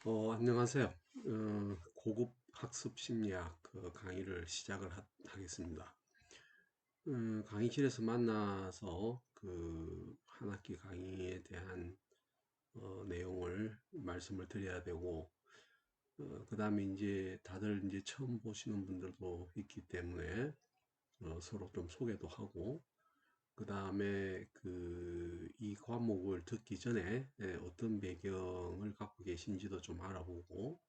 안녕하세요. 고급 학습 심리학 강의를 시작을 하겠습니다. 강의실에서 만나서 그 한 학기 강의에 대한 내용을 말씀을 드려야 되고, 그 다음에 이제 다들 이제 처음 보시는 분들도 있기 때문에 서로 좀 소개도 하고, 그 다음에 이 과목을 듣기 전에 어떤 배경을 갖고 계신지도 좀 알아보고,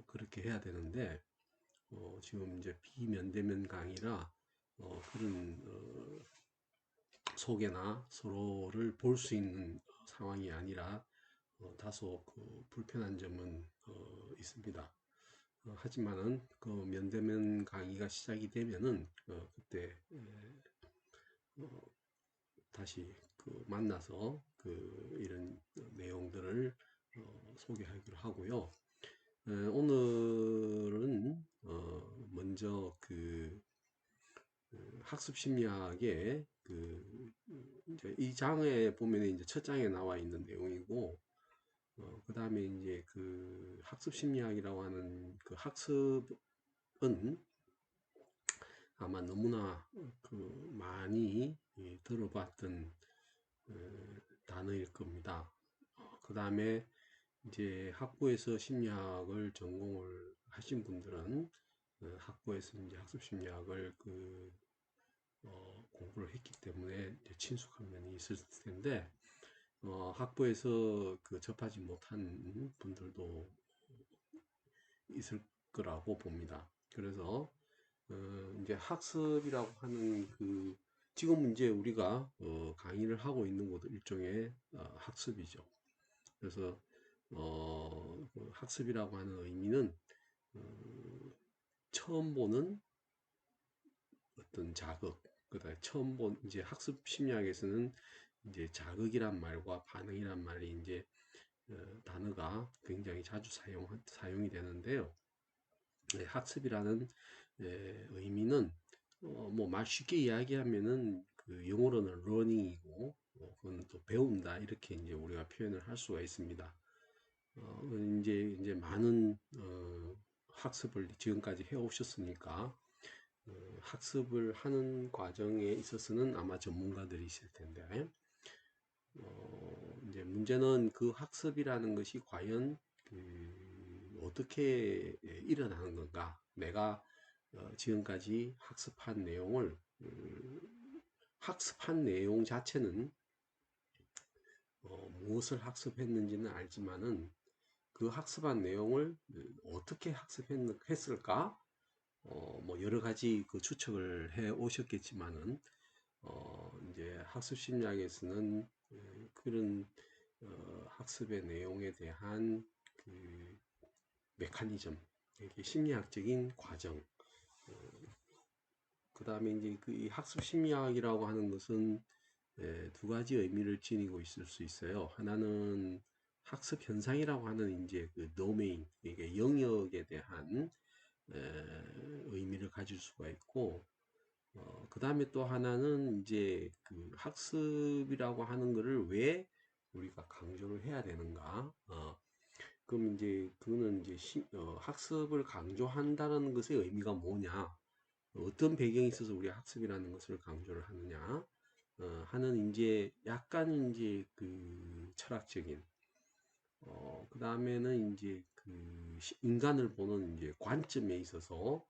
그렇게 해야 되는데, 지금 이제 비면대면 강의라, 그런, 소개나 서로를 볼 수 있는 상황이 아니라, 다소 불편한 점은, 있습니다. 하지만은, 면대면 강의가 시작이 되면은, 그때, 어, 다시 만나서 이런 내용들을 소개하기로 하고요. 오늘은 먼저 학습 심리학의 이제 이 장에 보면 이제 첫 장에 나와 있는 내용이고, 그 다음에 이제 학습 심리학이라고 하는 학습은 아마 너무나 많이 들어봤던 단어일 겁니다. 그 다음에 이제 학부에서 심리학을 전공을 하신 분들은 학부에서 이제 학습 심리학을 공부를 했기 때문에 이제 친숙한 면이 있을 텐데, 학부에서 접하지 못한 분들도 있을 거라고 봅니다. 그래서 이제 학습이라고 하는 지금 이제 우리가 강의를 하고 있는 것도 일종의 학습이죠. 그래서 학습이라고 하는 의미는 처음 보는 어떤 자극, 그다음에 처음 본 이제 학습 심리학에서는 이제 자극이란 말과 반응이란 말이 이제 단어가 굉장히 자주 사용이 되는데요. 학습이라는 의미는 뭐 말 쉽게 이야기하면은 영어로는 learning이고, 그건 또 배운다 이렇게 이제 우리가 표현을 할 수가 있습니다. 이제 많은 학습을 지금까지 해 오셨으니까 학습을 하는 과정에 있어서는 아마 전문가들이실 텐데, 이제 문제는 그 학습이라는 것이 과연 어떻게 일어나는 건가? 내가 지금까지 학습한 내용을 학습한 내용 자체는 무엇을 학습했는지는 알지만은 그 학습한 내용을 어떻게 학습했을까? 뭐 여러 가지 추측을 해 오셨겠지만은 이제 학습 심리학에서는 그런 학습의 내용에 대한 그 메커니즘, 이게 심리학적인 과정, 그 다음에 이제 이 학습 심리학이라고 하는 것은 두 가지 의미를 지니고 있을 수 있어요. 하나는 학습 현상이라고 하는 이제 도메인, 이게 영역에 대한 의미를 가질 수가 있고, 그 다음에 또 하나는 이제 학습이라고 하는 것을 왜 우리가 강조를 해야 되는가? 그럼 이제 그거는 이제 학습을 강조한다는 것의 의미가 뭐냐? 어떤 배경이 있어서 우리 학습이라는 것을 강조를 하느냐? 하는 이제 약간 이제 철학적인, 그 다음에는 이제 인간을 보는 이제 관점에 있어서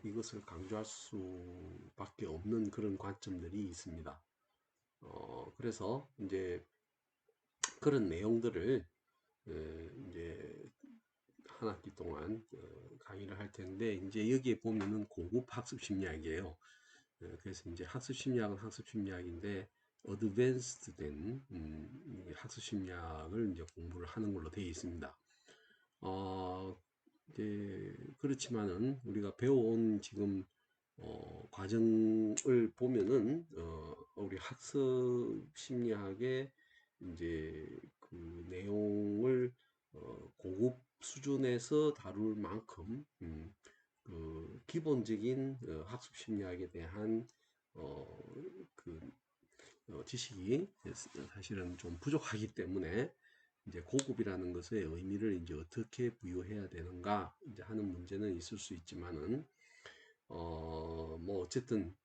이것을 강조할 수밖에 없는 그런 관점들이 있습니다. 그래서 이제 그런 내용들을 이제 한 학기 동안 강의를 할 텐데, 이제 여기에 보면은 고급 학습 심리학이에요. 그래서 이제 학습 심리학은 학습 심리학인데 어드밴스드 된 학습 심리학을 이제 공부를 하는 걸로 되어 있습니다. 이제 그렇지만은 우리가 배워온 지금 과정을 보면은 우리 학습 심리학의 이제 내용을 고급 수준에서 다룰 만큼 기본적인 학습 심리학에 대한 어, 그 지식이 사실은 좀 부족하기 때문에 이제 고급이라는 것의 의미를 이제 어떻게 부여해야 되는가 이제 하는 문제는 있을 수 있지만은 뭐 어쨌든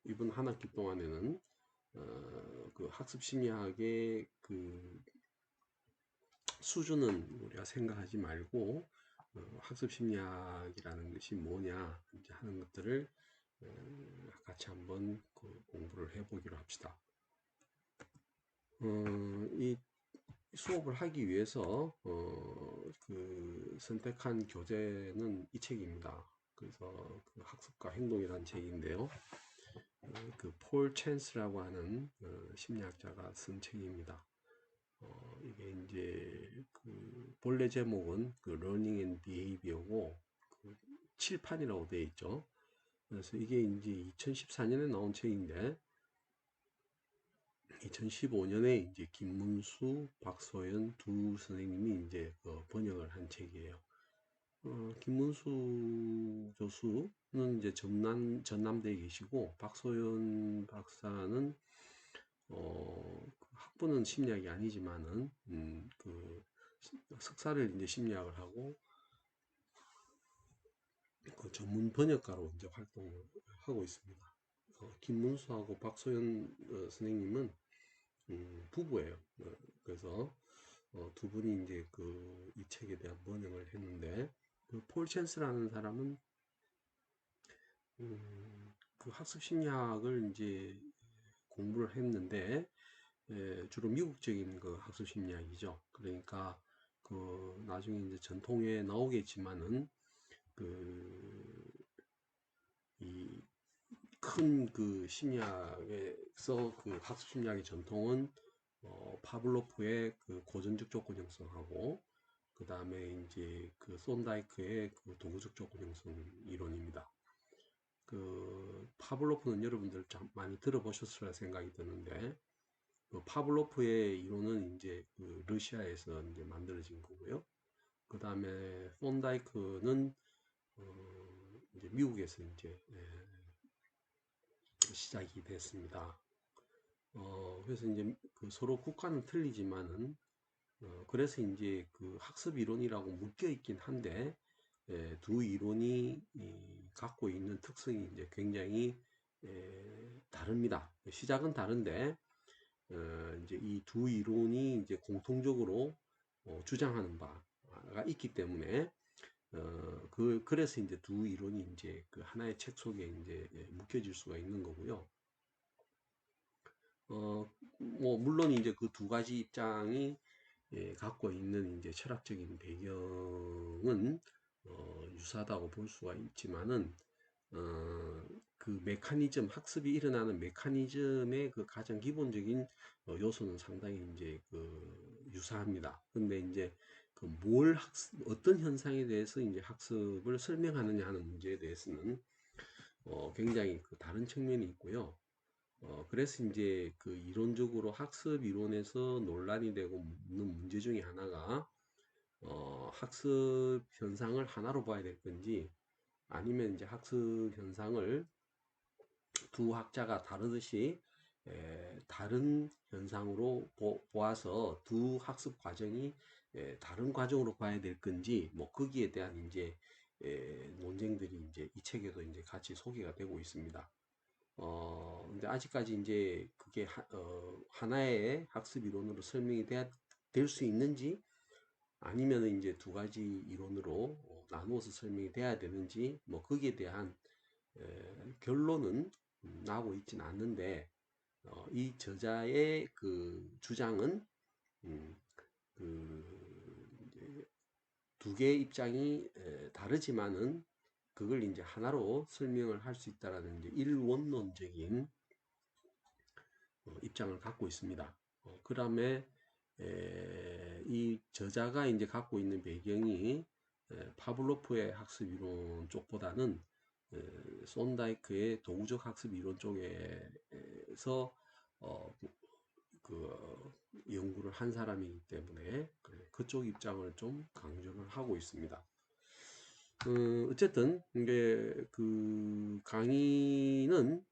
이번 한 학기 동안에는 그 학습 심리학의 그 수준은 우리가 생각하지 말고 학습 심리학이라는 것이 뭐냐 이제 하는 것들을 같이 한번 공부를 해보기로 합시다. 이 수업을 하기 위해서 선택한 교재는 이 책입니다. 그래서 그 학습과 행동이라는 책인데요. 그 폴 챈스라고 하는 심리학자가 쓴 책입니다. 이게 이제 그 본래 제목은 그 Learning and Behavior고 그 칠판이라고 되어 있죠. 그래서 이게 이제 2014년에 나온 책인데 2015년에 이제 김문수, 박소연 두 선생님이 이제 번역을 한 책이에요. 김문수 교수는 이제 전남대에 계시고 박소연 박사는 그 학부는 심리학이 아니지만은 그 석사를 이제 심리학을 하고 그 전문 번역가로 이제 활동을 하고 있습니다. 김문수하고 박소연 선생님은 부부예요. 그래서 두 분이 이제 이 책에 대한 번역을 했는데 폴 챈스라는 사람은 그 학습 심리학을 이제 공부를 했는데 주로 미국적인 그 학습 심리학이죠. 그러니까 그 나중에 이제 전통에 나오겠지만은 이 큰 그 심리학에서 그 학습 심리학의 전통은 파블로프의 그 고전적 조건형성하고 그 다음에 이제 그 손다이크의 그 도구적 조건형성 이론입니다. 그 파블로프는 여러분들 참 많이 들어보셨을 생각이 드는데 그 파블로프의 이론은 이제 그 러시아에서 이제 만들어진 거고요. 그 다음에 손다이크는 이제 미국에서 이제 시작이 됐습니다. 그래서 이제 그 서로 국가는 틀리지만은 그래서 이제 그 학습 이론이라고 묶여 있긴 한데 두 이론이 갖고 있는 특성이 이제 굉장히 다릅니다. 시작은 다른데 이제 이 두 이론이 이제 공통적으로 주장하는 바가 있기 때문에 그래서 이제 두 이론이 이제 그 하나의 책 속에 이제 묶여질 수가 있는 거고요. 뭐 물론 이제 그 두 가지 입장이 갖고 있는 이제 철학적인 배경은 유사하다고 볼 수가 있지만은 그 메커니즘 학습이 일어나는 메커니즘의 그 가장 기본적인 요소는 상당히 이제 그 유사합니다. 근데 이제 그 어떤 현상에 대해서 이제 학습을 설명하느냐 하는 문제에 대해서는 굉장히 그 다른 측면이 있고요. 그래서 이제 그 이론적으로 학습 이론에서 논란이 되고 묻는 문제 중에 하나가 학습 현상을 하나로 봐야 될 건지 아니면 이제 학습 현상을 두 학자가 다르듯이 다른 현상으로 보아서 두 학습 과정이 다른 과정으로 봐야 될 건지 뭐 거기에 대한 이제 논쟁들이 이제 이 책에도 이제 같이 소개가 되고 있습니다. 근데 아직까지 이제 그게 하나의 학습 이론으로 설명이 될 수 있는지 아니면 이제 두 가지 이론으로 나누어서 설명이 돼야 되는지 뭐 거기에 대한 결론은 나오고 있지는 않는데 이 저자의 그 주장은 두 개의 입장이 다르지만은 그걸 이제 하나로 설명을 할 수 있다라는 이제 일원론적인 입장을 갖고 있습니다. 그 다음에 이 저자가 이제 갖고 있는 배경이 파블로프의 학습 이론 쪽보다는 손다이크의 도구적 학습 이론 쪽에서 그 연구를 한 사람이기 때문에 그쪽 입장을 좀 강조를 하고 있습니다. 어쨌든 이게 그 강의는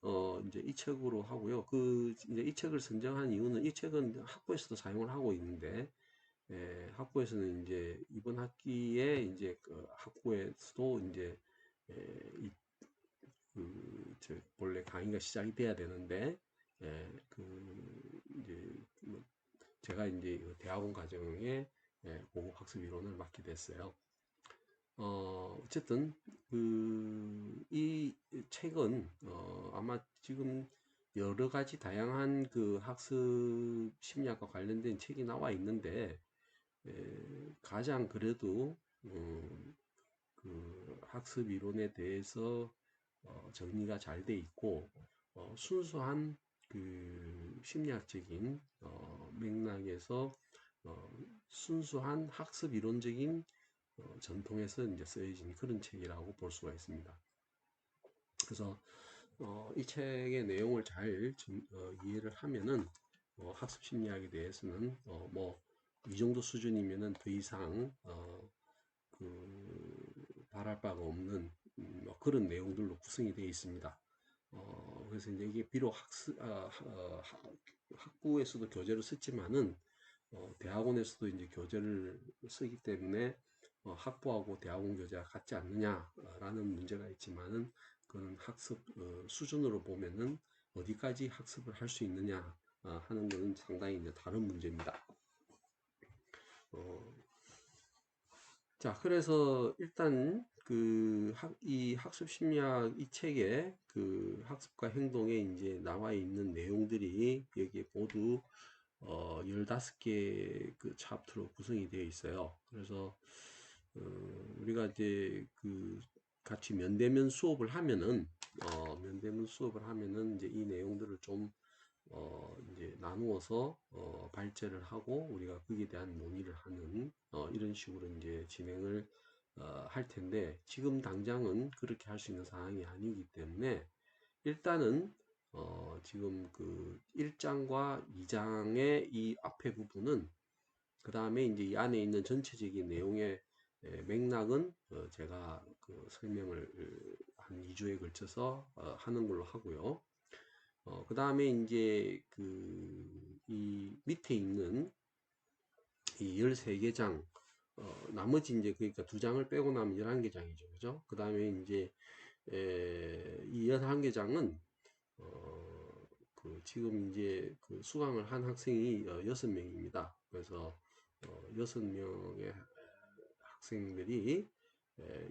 이제 이 책으로 하고요. 그 이제 이 책을 선정한 이유는 이 책은 학부에서도 사용을 하고 있는데 학부에서는 이제 이번 학기에 이제 그 학부에서도 이제 이, 저 본래 강의가 시작이 돼야 되는데 이제 뭐 제가 이제 대학원 과정에 고급 학습 이론을 맡게 됐어요. 어쨌든 이 책은 아마 지금 여러 가지 다양한 그 학습 심리학과 관련된 책이 나와 있는데 가장 그래도 그 학습 이론에 대해서 정리가 잘 돼 있고 순수한 그 심리학적인 맥락에서 어, 순수한 학습 이론적인 전통에서 이제 쓰여진 그런 책이라고 볼 수가 있습니다. 그래서 이 책의 내용을 잘 이해를 하면은 학습 심리학에 대해서는 뭐 이 정도 수준이면은 더 이상 그 바랄 바가 없는 뭐 그런 내용들로 구성이 되어 있습니다. 그래서 이제 이게 비록 학부에서도 교재로 썼지만은 대학원에서도 이제 교재를 쓰기 때문에 학부하고 대학원 교재가 같지 않느냐라는 문제가 있지만은 그건 학습 수준으로 보면은 어디까지 학습을 할 수 있느냐 하는 것은 상당히 이제 다른 문제입니다. 어, 자, 그래서 일단 이 학습 심리학 이 책에 그 학습과 행동에 이제 나와 있는 내용들이 여기에 모두 15개 그 챕터로 구성이 되어 있어요. 그래서 우리가 이제 그 같이 면대면 수업을 하면은 면대면 수업을 하면은 이제 이 내용들을 좀 이제 나누어서 발제를 하고 우리가 거기에 대한 논의를 하는 이런 식으로 이제 진행을 할 텐데 지금 당장은 그렇게 할 수 있는 상황이 아니기 때문에 일단은 지금 그 1장과 2장의 이 앞에 부분은 그 다음에 이제 이 안에 있는 전체적인 내용의 맥락은 제가 그 설명을 한 2주에 걸쳐서 하는 걸로 하고요. 그 다음에 이제 이 밑에 있는 이 13개 장, 나머지 이제 그러니까 2장을 빼고 나면 11개 장이죠. 그죠? 그 다음에 이제 이 11개 장은 그 지금 이제 그 수강을 한 학생이 6명입니다. 그래서 6명의 학생들이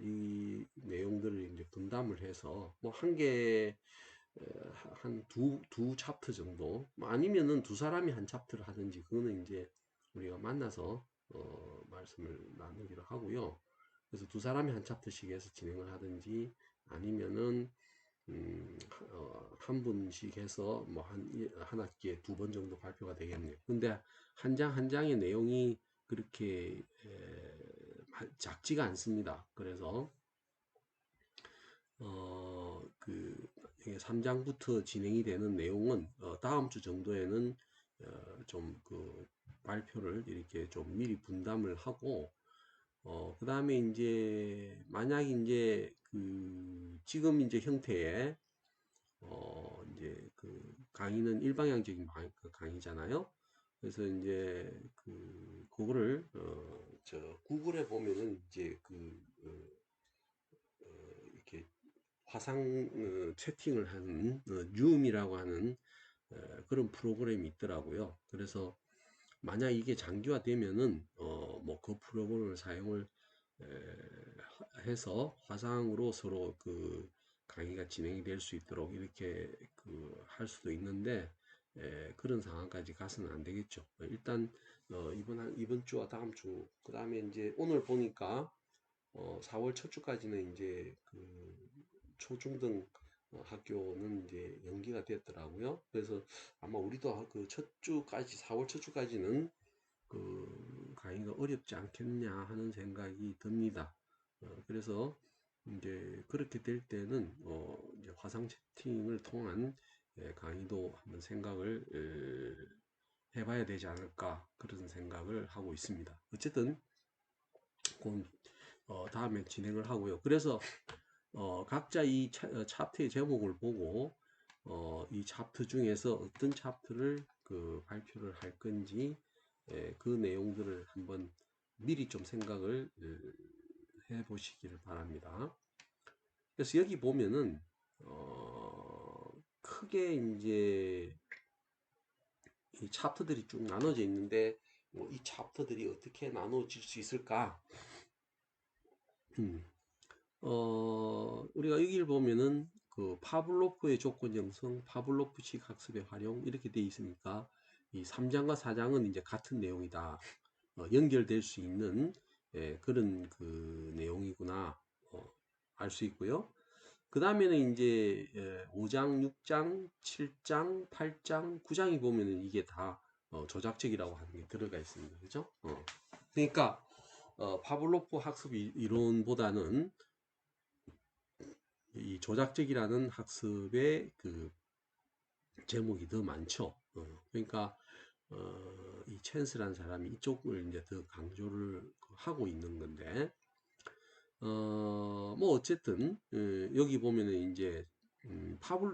이 내용들을 이제 분담을 해서 뭐 한 개, 한 두 챕터 정도, 뭐 아니면은 두 사람이 한 챕터를 하든지, 그거는 이제 우리가 만나서, 말씀을 나누기로 하고요. 그래서 두 사람이 한 챕터씩 해서 진행을 하든지, 아니면은, 한 분씩 해서 뭐 한 학기에 2번 정도 발표가 되겠네요. 근데 한 장 한 장의 내용이 그렇게 작지가 않습니다. 그래서 그 3장부터 진행이 되는 내용은 다음 주 정도에는 좀 그 발표를 이렇게 좀 미리 분담을 하고 그 다음에 이제 만약 이제 그 지금 이제 형태의 이제 그 강의는 일방향적인 강의잖아요. 그래서 이제 그거를 저 구글에 보면은 이제 이렇게 화상 채팅을 하는 줌이라고 하는 그런 프로그램이 있더라고요. 그래서 만약 이게 장기화되면은 뭐 그 프로그램을 사용을 해서 화상으로 서로 그 강의가 진행이 될 수 있도록 이렇게 할 수도 있는데 그런 상황까지 가서는 안 되겠죠. 일단 이번 주와 다음 주 그다음에 이제 오늘 보니까 4월 첫 주까지는 이제 초중등 학교는 이제 연기가 됐더라고요. 그래서 아마 우리도 그 첫 주까지 4월 첫 주까지는 강의가 어렵지 않겠냐 하는 생각이 듭니다. 그래서 이제 그렇게 될 때는 이제 화상 채팅을 통한 강의도 한번 생각을 해봐야 되지 않을까 그런 생각을 하고 있습니다. 어쨌든 다음에 진행을 하고요. 그래서 각자 이 차트의 제목을 보고 이 차트 중에서 어떤 차트를 발표를 할 건지 그 내용들을 한번 미리 좀 생각을 해 보시기를 바랍니다. 그래서 여기 보면은 크게 이제 이 차트들이 쭉 나눠져 있는데 이 차트들이 어떻게 나눠질 수 있을까? 음. 우리가 여기를 보면은 그 파블로프의 조건 형성, 파블로프식 학습의 활용 이렇게 돼 있으니까 이 3장과 4장은 이제 같은 내용이다. 연결될 수 있는 그런 그 내용이구나 알 수 있고요. 그 다음에는 이제 5장, 6장, 7장, 8장, 9장이 보면은 이게 다 조작적이라고 하는 게 들어가 있습니다. 그죠? 그러니까 파블로프 학습 이론보다는 이 조작적이라는 학습의 그 제목이 더 많죠. 그러니까 이 챈스라는 사람이 이쪽을 이제 더 강조를 하고 있는 건데 뭐 어쨌든 여기 보면은 이제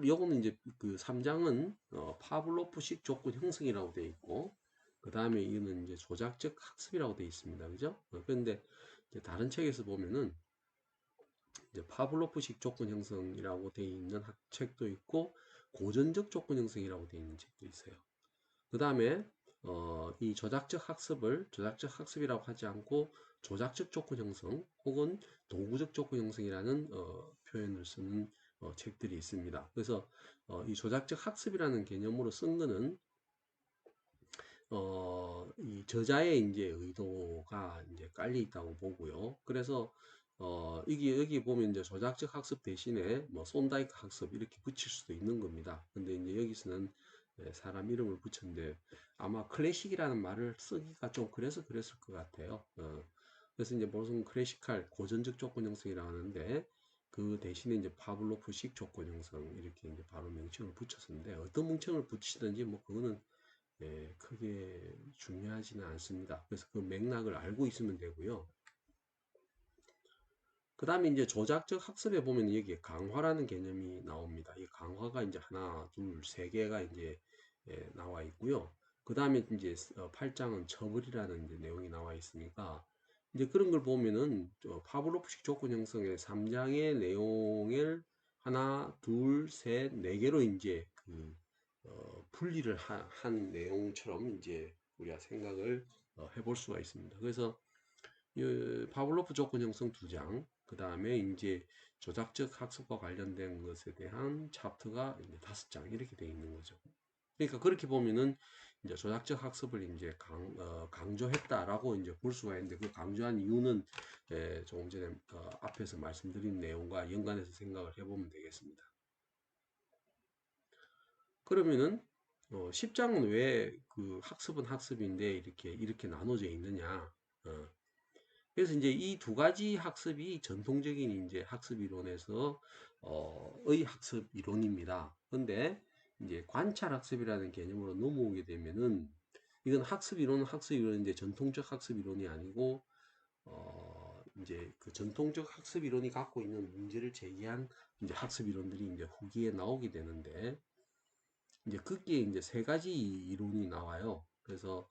요거는 이제 그 3장은 파블로프식 조건 형성이라고 되어 있고 그 다음에 이거는 이제 조작적 학습이라고 되어 있습니다. 그죠? 그런데 다른 책에서 보면은 이제 파블로프식 조건 형성이라고 되어 있는 책도 있고 고전적 조건 형성이라고 되어 있는 책도 있어요. 그 다음에 이 조작적 학습이라고 하지 않고 조작적 조건 형성 혹은 도구적 조건 형성이라는 표현을 쓰는 책들이 있습니다. 그래서 이 조작적 학습이라는 개념으로 쓴 거는 이 저자의 이제 의도가 이제 깔려 있다고 보고요. 그래서 이게 여기 보면 이제 조작적 학습 대신에 뭐 손다이크 학습 이렇게 붙일 수도 있는 겁니다. 근데 이제 여기서는 사람 이름을 붙였는데 아마 클래식이라는 말을 쓰기가 좀 그래서 그랬을 것 같아요. 그래서 이제 무슨 클래식할 고전적 조건 형성이라고 하는데 그 대신에 이제 파블로프식 조건 형성 이렇게 이제 바로 명칭을 붙였는데 어떤 명칭을 붙이든지 뭐 그거는 크게 중요하지는 않습니다. 그래서 그 맥락을 알고 있으면 되고요. 그 다음에 이제 조작적 학습에 보면 여기에 강화라는 개념이 나옵니다. 이 강화가 이제 하나, 둘, 세 개가 이제 나와 있고요. 그 다음에 이제 8장은 처벌이라는 이제 내용이 나와 있으니까 이제 그런 걸 보면은 파블로프식 조건 형성의 3장의 내용을 하나, 둘, 셋, 네 개로 이제 분리를 한 내용처럼 이제 우리가 생각을 해볼 수가 있습니다. 그래서 파블로프 조건 형성 2장, 그 다음에 이제 조작적 학습과 관련된 것에 대한 챕터가 이제 5장 이렇게 되어 있는 거죠. 그러니까 그렇게 보면은 이제 조작적 학습을 이제 강조했다라고 이제 볼 수가 있는데 그 강조한 이유는 조금 전에 앞에서 말씀드린 내용과 연관해서 생각을 해보면 되겠습니다. 그러면은 10장은 왜 그 학습은 학습인데 이렇게 나눠져 있느냐? 그래서 이제 이 두 가지 학습이 전통적인 이제 학습 이론에서 의 학습 이론입니다. 근데 이제 관찰 학습이라는 개념으로 넘어오게 되면은 이건 학습 이론은 이제 전통적 학습 이론이 아니고 이제 그 전통적 학습 이론이 갖고 있는 문제를 제기한 이제 학습 이론들이 이제 후기에 나오게 되는데 이제 거기에 이제 세 가지 이론이 나와요. 그래서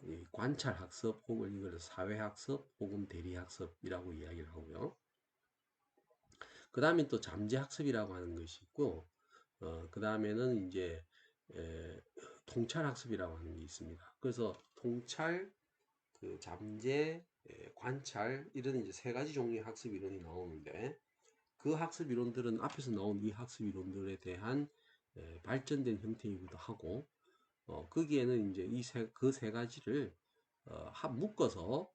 이 관찰 학습 혹은 이걸 사회 학습 혹은 대리 학습이라고 이야기를 하고요. 그 다음에 또 잠재 학습이라고 하는 것이 있고, 그 다음에는 이제 통찰 학습이라고 하는 게 있습니다. 그래서 통찰, 그 잠재, 관찰 이런 이제 세 가지 종류의 학습 이론이 나오는데 그 학습 이론들은 앞에서 나온 이 학습 이론들에 대한 발전된 형태이기도 하고 거기에는 이제 그 세 가지를 묶어서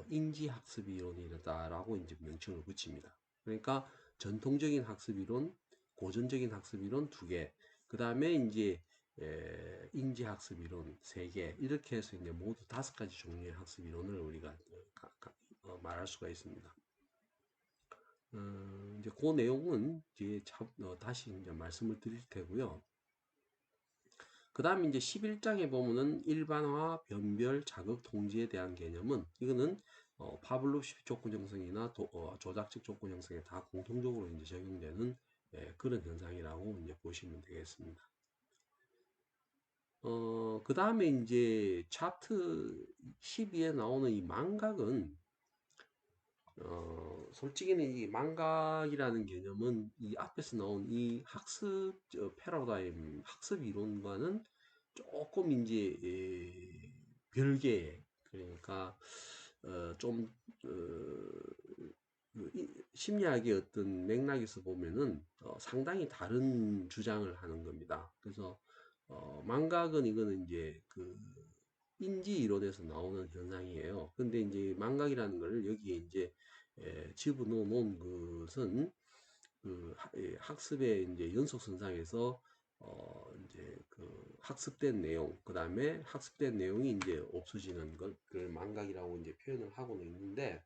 인지학습 이론이다라고 이제 명칭을 붙입니다. 그러니까 전통적인 학습 이론, 고전적인 학습 이론 두 개, 그 다음에 이제 인지학습 이론 세 개, 이렇게 해서 이제 모두 5가지 종류의 학습 이론을 우리가 말할 수가 있습니다. 이제 그 내용은 뒤에 다시 이제 말씀을 드릴 테고요. 그 다음에 이제 11장에 보면은 일반화, 변별, 자극, 통지에 대한 개념은 이거는 파블로프 조건 형성이나 조작적 조건 형성에 다 공통적으로 이제 적용되는 그런 현상이라고 이제 보시면 되겠습니다. 그 다음에 이제 차트 12에 나오는 이 망각은 솔직히는 이 망각이라는 개념은 이 앞에서 나온 이 학습 패러다임 학습 이론과는 조금 이제 별개의, 그러니까 좀 심리학의 어떤 맥락에서 보면은 상당히 다른 주장을 하는 겁니다. 그래서 망각은 이거는 이제 그 인지 이론에서 나오는 현상이에요. 근데 이제 망각이라는 걸 여기에 이제 집어넣어 놓은 것은 그 학습의 이제 연속선상에서 이제 그 학습된 내용, 그 다음에 학습된 내용이 이제 없어지는 것을 망각이라고 이제 표현을 하고는 있는데,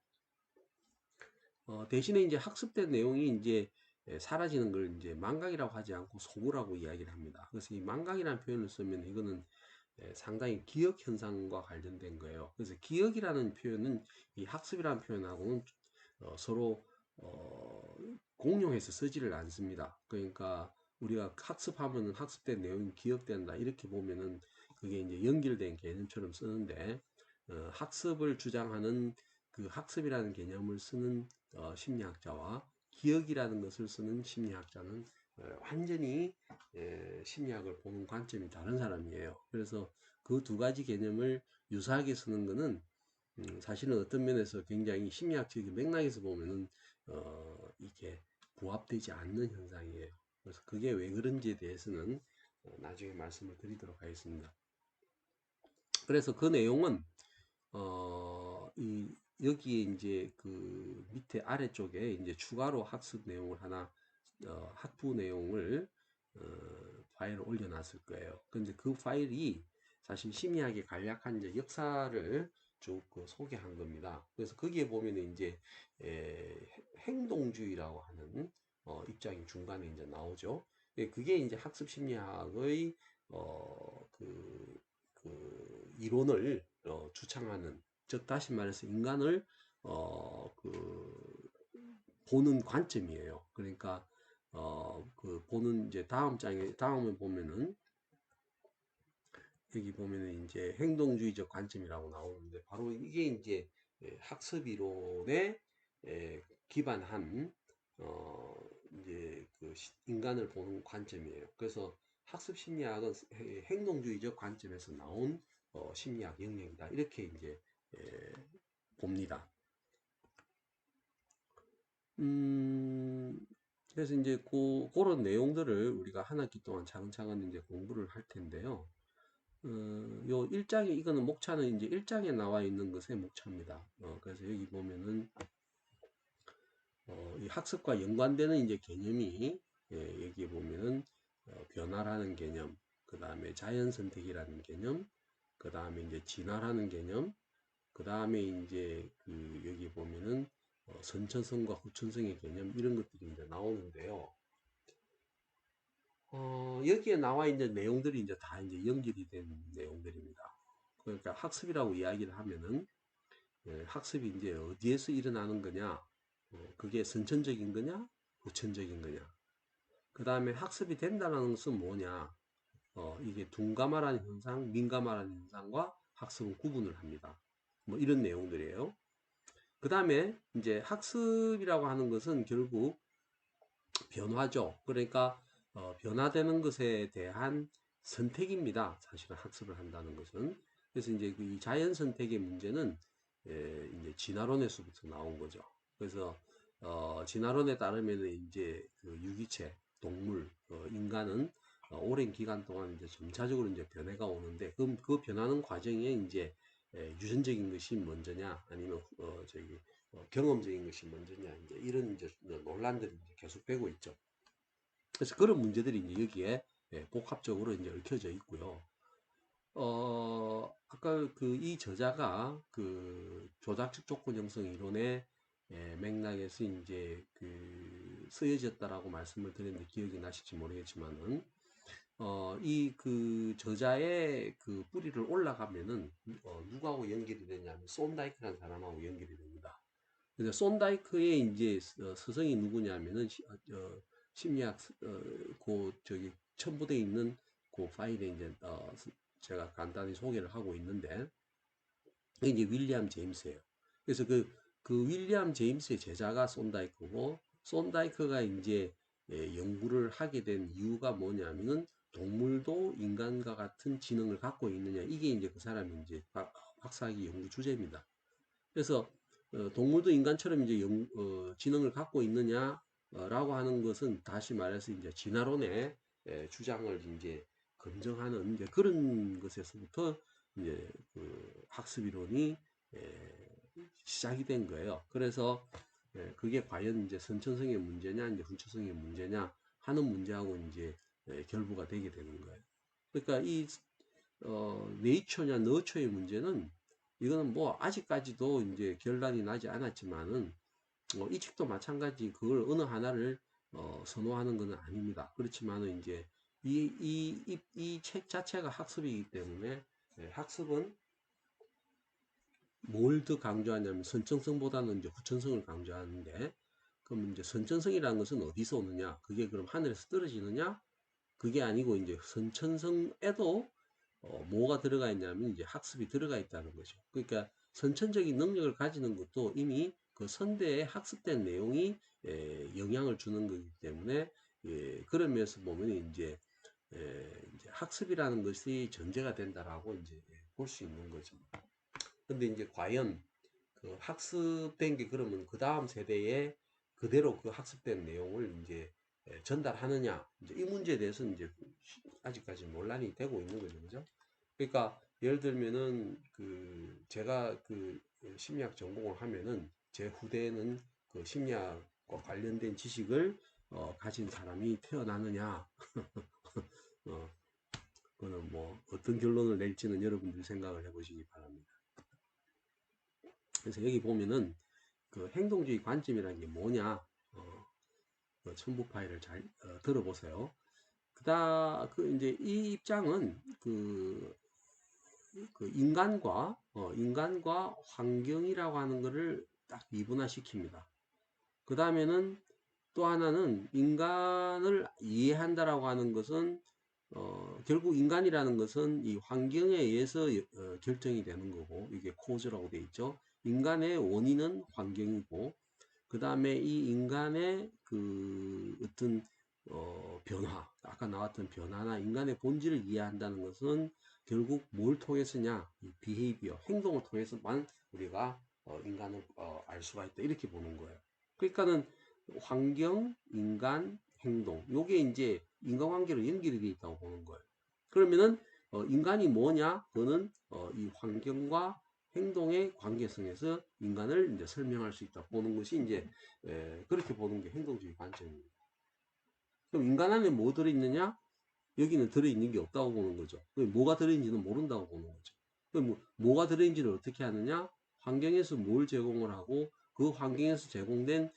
대신에 이제 학습된 내용이 이제 사라지는 걸 이제 망각이라고 하지 않고 소구라고 이야기를 합니다. 그래서 이 망각이라는 표현을 쓰면 이거는 상당히 기억 현상과 관련된 거예요. 그래서 기억이라는 표현은 이 학습이라는 표현하고는 서로 공용해서 쓰지를 않습니다. 그러니까 우리가 학습하면은 학습된 내용이 기억된다 이렇게 보면은 그게 이제 연결된 개념처럼 쓰는데, 학습을 주장하는 그 학습이라는 개념을 쓰는 심리학자와 기억이라는 것을 쓰는 심리학자는 완전히 심리학을 보는 관점이 다른 사람이에요. 그래서 그 두 가지 개념을 유사하게 쓰는 것은 사실은 어떤 면에서 굉장히 심리학적인 맥락에서 보면은 이게 부합되지 않는 현상이에요. 그래서 그게 왜 그런지에 대해서는 나중에 말씀을 드리도록 하겠습니다. 그래서 그 내용은 여기에 이제 그 밑에 아래쪽에 이제 추가로 학습 내용을 하나 학부 내용을 파일을 올려놨을 거예요. 근데 그 파일이 사실 심리학의 간략한 이제 역사를 쭉 소개한 겁니다. 그래서 거기에 보면 이제 행동주의라고 하는 입장이 중간에 이제 나오죠. 그게 이제 학습 심리학의 이론을 주창하는, 즉 다시 말해서 인간을 보는 관점이에요. 그러니까 그 보는 이제 다음에 보면은 여기 보면은 이제 행동주의적 관점이라고 나오는데, 바로 이게 이제 학습 이론에 기반한 이제 그 인간을 보는 관점이에요. 그래서 학습 심리학은 행동주의적 관점에서 나온 심리학 영역이다 이렇게 이제 봅니다. 그래서 이제 그런 내용들을 우리가 한 학기 동안 차근차근 이제 공부를 할 텐데요. 요 1장에, 이거는 목차는 이제 1장에 나와 있는 것의 목차입니다. 그래서 여기 보면은, 이 학습과 연관되는 이제 개념이, 여기에 보면은, 변화라는 개념, 그 다음에 자연 선택이라는 개념, 그 다음에 이제 진화라는 개념, 그 다음에 이제 여기 보면은, 선천성과 후천성의 개념, 이런 것들이 이제 나오는데요. 여기에 나와 있는 내용들이 이제 다 이제 연결이 된 내용들입니다. 그러니까 학습이라고 이야기를 하면은 학습이 이제 어디에서 일어나는 거냐, 그게 선천적인 거냐, 후천적인 거냐. 그 다음에 학습이 된다는 것은 뭐냐, 이게 둔감하라는 현상, 민감하라는 현상과 학습은 구분을 합니다. 뭐 이런 내용들이에요. 그 다음에 이제 학습이라고 하는 것은 결국 변화죠. 그러니까 변화되는 것에 대한 선택입니다. 사실은 학습을 한다는 것은. 그래서 이제 이 자연 선택의 문제는 이제 진화론에서부터 나온 거죠. 그래서 진화론에 따르면 이제 그 유기체, 동물, 인간은 오랜 기간 동안 이제 점차적으로 이제 변해가 오는데, 그럼 그 변하는 과정에 이제 유전적인 것이 먼저냐, 아니면 경험적인 것이 먼저냐, 이제 이런 이제 논란들이 이제 계속되고 있죠. 그래서 그런 문제들이 이제 여기에 복합적으로 이제 얽혀져 있고요. 아까 이 저자가 그 조작적 조건 형성 이론의 맥락에서 이제 쓰여졌다라고 말씀을 드렸는데 기억이 나실지 모르겠지만은, 이 그 저자의 그 뿌리를 올라가면은 누구하고 연결이 되냐면 손다이크라는 사람하고 연결이 됩니다. 그래서 손다이크의 이제 스승이 누구냐면은 심리학 그 저기 첨부되어 있는 그 파일에 이제 제가 간단히 소개를 하고 있는데 이게 이제 윌리엄 제임스예요. 그래서 그 윌리엄 제임스의 제자가 손다이크고 손다이크가 이제 연구를 하게 된 이유가 뭐냐면은 동물도 인간과 같은 지능을 갖고 있느냐 이게 이제 그 사람이 이제 박사학위 연구 주제입니다. 그래서 동물도 인간처럼 이제 지능을 갖고 있느냐라고 하는 것은 다시 말해서 이제 진화론의 주장을 이제 검증하는 이제 그런 것에서부터 이제 그 학습 이론이 시작이 된 거예요. 그래서 그게 과연 이제 선천성의 문제냐, 이제 후천성의 문제냐 하는 문제하고 이제 결부가 되게 되는 거예요. 그러니까 이 네이처냐 너처의 문제는 이거는 뭐 아직까지도 이제 결론이 나지 않았지만은 이 책도 마찬가지 그걸 어느 하나를 선호하는 것은 아닙니다. 그렇지만은 이제 이 책 자체가 학습이기 때문에 학습은 뭘 더 강조하냐면 선천성보다는 이제 후천성을 강조하는데 그럼 이제 선천성이라는 것은 어디서 오느냐? 그게 그럼 하늘에서 떨어지느냐? 그게 아니고 이제 선천성에도 뭐가 들어가 있냐면 이제 학습이 들어가 있다는 거죠. 그러니까 선천적인 능력을 가지는 것도 이미 그 선대에 학습된 내용이 영향을 주는 거기 때문에 그런 면에서 보면 이제 이제 학습이라는 것이 전제가 된다라고 이제 볼 수 있는 거죠. 근데 이제 과연 그 학습된 게 그러면 그 다음 세대에 그대로 그 학습된 내용을 이제 전달하느냐 이제 이 문제에 대해서는 이제 아직까지 논란이 되고 있는 거죠, 그죠? 그러니까 예를 들면은 그 제가 그 심리학 전공을 하면은 제 후대에는 그 심리학과 관련된 지식을 가진 사람이 태어나느냐, 어, 그거는 뭐 어떤 결론을 낼지는 여러분들이 생각을 해보시기 바랍니다. 그래서 여기 보면은 그 행동주의 관점이라는 게 뭐냐, 그 첨부 파일을 잘 들어보세요. 그 이제 이 입장은 그 인간과 환경이라고 하는 것을 딱 미분화시킵니다. 그 다음에는 또 하나는 인간을 이해한다라고 하는 것은 결국 인간이라는 것은 이 환경에 의해서 결정이 되는 거고 이게 코즈라고 돼 있죠. 인간의 원인은 환경이고 그 다음에 이 인간의 그 어떤 변화, 아까 나왔던 변화나 인간의 본질을 이해한다는 것은 결국 뭘 통해서냐, 이 비헤이비어, 행동을 통해서만 우리가 인간을 알 수가 있다 이렇게 보는 거예요. 그러니까는 환경, 인간, 행동, 요게 이제 인간관계로 연결이 되어 있다고 보는 거예요. 그러면은 인간이 뭐냐? 그거는 이 환경과 행동의 관계성에서 인간을 이제 설명할 수 있다 보는 것이 이제 그렇게 보는 게 행동주의 관점입니다. 그럼 인간 안에 뭐 들어있느냐? 여기는 들어있는 게 없다고 보는 거죠. 뭐가 들어있는지는 모른다고 보는 거죠. 그럼 뭐가 들어있는지를 어떻게 하느냐? 환경에서 뭘 제공을 하고 그 환경에서 제공된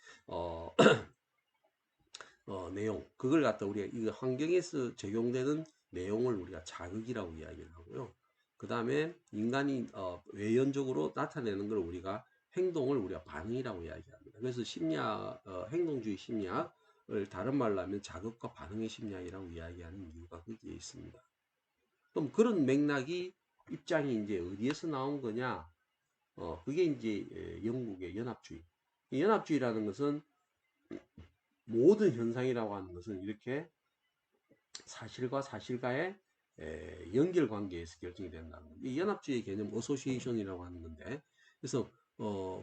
내용 그걸 갖다 우리가 이 환경에서 적용되는 내용을 우리가 자극이라고 이야기를 하고요. 그 다음에 인간이 외연적으로 나타내는 걸 우리가 행동을 우리가 반응이라고 이야기합니다. 그래서 심리학, 행동주의 심리학을 다른 말로 하면 자극과 반응의 심리학이라고 이야기하는 이유가 거기에 있습니다. 그럼 그런 맥락이 입장이 이제 어디에서 나온 거냐? 그게 이제 영국의 연합주의. 이 연합주의라는 것은 모든 현상이라고 하는 것은 이렇게 사실과 사실과의 연결 관계에서 결정이 된다는 거예요. 이 연합주의 개념 어소시에이션이라고 하는 건데 그래서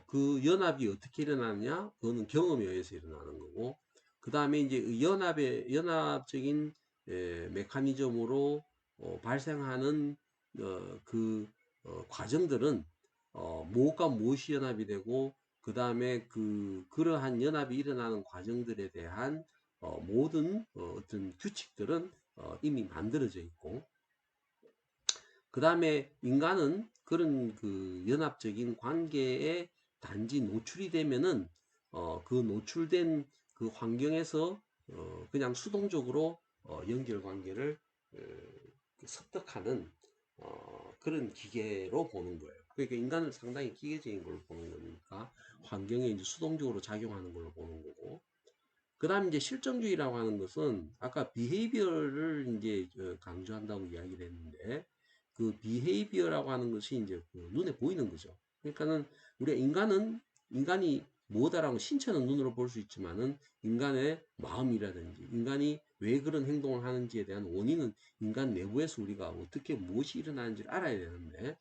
그 연합이 어떻게 일어나느냐 그거는 경험에 의해서 일어나는 거고 그 다음에 이제 연합적인 메커니즘으로 발생하는 과정들은 무엇과 무엇이 연합이 되고 그 다음에 그러한 연합이 일어나는 과정들에 대한 모든 어떤 규칙들은 이미 만들어져 있고 그 다음에 인간은 그런 그 연합적인 관계에 단지 노출이 되면은 그 노출된 그 환경에서 그냥 수동적으로 연결 관계를 습득하는 그런 기계로 보는 거예요. 그러니까 인간은 상당히 기계적인 걸로 보는 거니까 환경에 이제 수동적으로 작용하는 걸로 보는 거고. 그 다음 이제 실정주의라고 하는 것은 아까 비헤이비어를 이제 강조한다고 이야기를 했는데 그 비헤이비어라고 하는 것이 이제 그 눈에 보이는 거죠. 그러니까는 우리가 인간이 뭐다라고 신체는 눈으로 볼 수 있지만은 인간의 마음이라든지 인간이 왜 그런 행동을 하는지에 대한 원인은 인간 내부에서 우리가 어떻게 무엇이 일어나는지를 알아야 되는데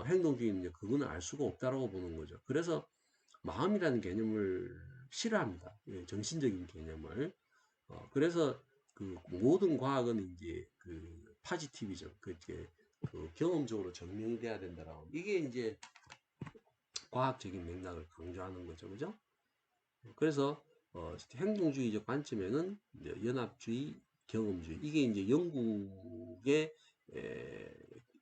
행동주의는 이제 그거는 알 수가 없다라고 보는 거죠. 그래서 마음이라는 개념을 싫어합니다. 예, 정신적인 개념을. 그래서 그 모든 과학은 이제 그 파지티비즘, 그 경험적으로 증명이 돼야 된다라고. 이게 이제 과학적인 맥락을 강조하는 거죠, 그죠? 그래서 행동주의적 관점에는 이제 연합주의, 경험주의 이게 이제 영국의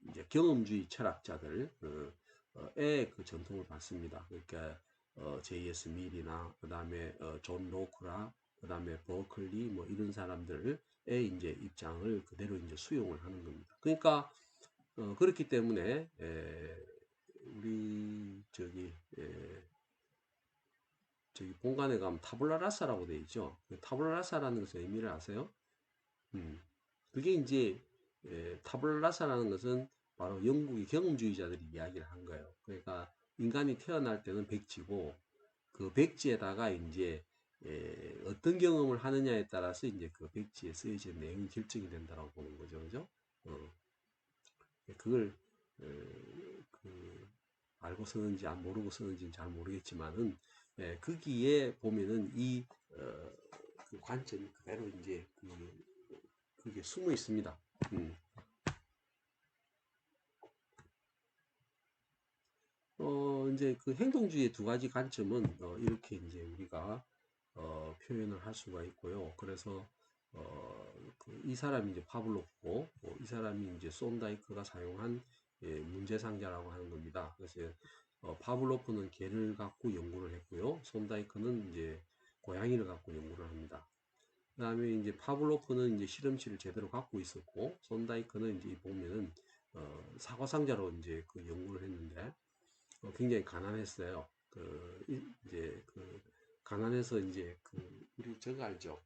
이제 경험주의 철학자들 그 전통을 받습니다. 그러니까 J.S. 밀이나 그 다음에 존 로크라 그 다음에 버클리 뭐 이런 사람들의 이제 입장을 그대로 이제 수용을 하는 겁니다. 그러니까 그렇기 때문에 우리 저기 본관에 가면 타블라라사라고 되어 있죠. 타블라라사라는 것의 의미를 아세요? 음. 그게 이제 타블라라사라는 것은 바로 영국의 경험주의자들이 이야기를 한 거예요. 그러니까 인간이 태어날 때는 백지고 그 백지에다가 이제 어떤 경험을 하느냐에 따라서 이제 그 백지에 쓰여진 내용이 결정이 된다고 보는 거죠, 그죠? 어, 그걸 그 알고 쓰는지 안 모르고 쓰는지는 잘 모르겠지만은 거기에 보면은 그 관점이 그대로 이제 그게 숨어 있습니다. 이제 그 행동주의의 두 가지 관점은 이렇게 이제 우리가 표현을 할 수가 있고요. 그래서 그이 사람이 이제 파블로프고 이 사람이 이제 손다이크가 사용한 문제상자라고 하는 겁니다. 그래서 파블로프는 개를 갖고 연구를 했고요. 손다이크는 이제 고양이를 갖고 연구를 합니다. 그 다음에 이제 파블로프는 이제 실험실을 제대로 갖고 있었고 손다이크는 이제 보면은 사과상자로 이제 그 연구를 했는데 굉장히 가난했어요. 이제 가난해서 이제 우리 저거 알죠?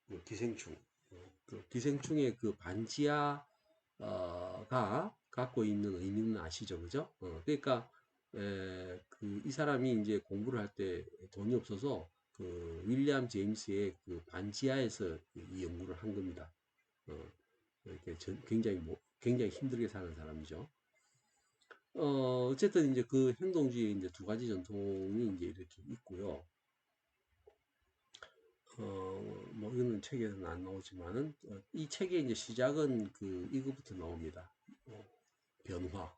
그 기생충. 그 기생충의 그 반지하가 갖고 있는 의미는 아시죠, 그죠? 그러니까 이 사람이 이제 공부를 할 때 돈이 없어서 그 윌리엄 제임스의 그 반지하에서 이 연구를 한 겁니다. 이렇게 굉장히 힘들게 사는 사람이죠. 어쨌든 이제 그 행동주의 이제 두 가지 전통이 이제 이렇게 있고요. 뭐 이거는 책에서는 안 나오지만은 이 책의 이제 시작은 이거부터 나옵니다. 변화.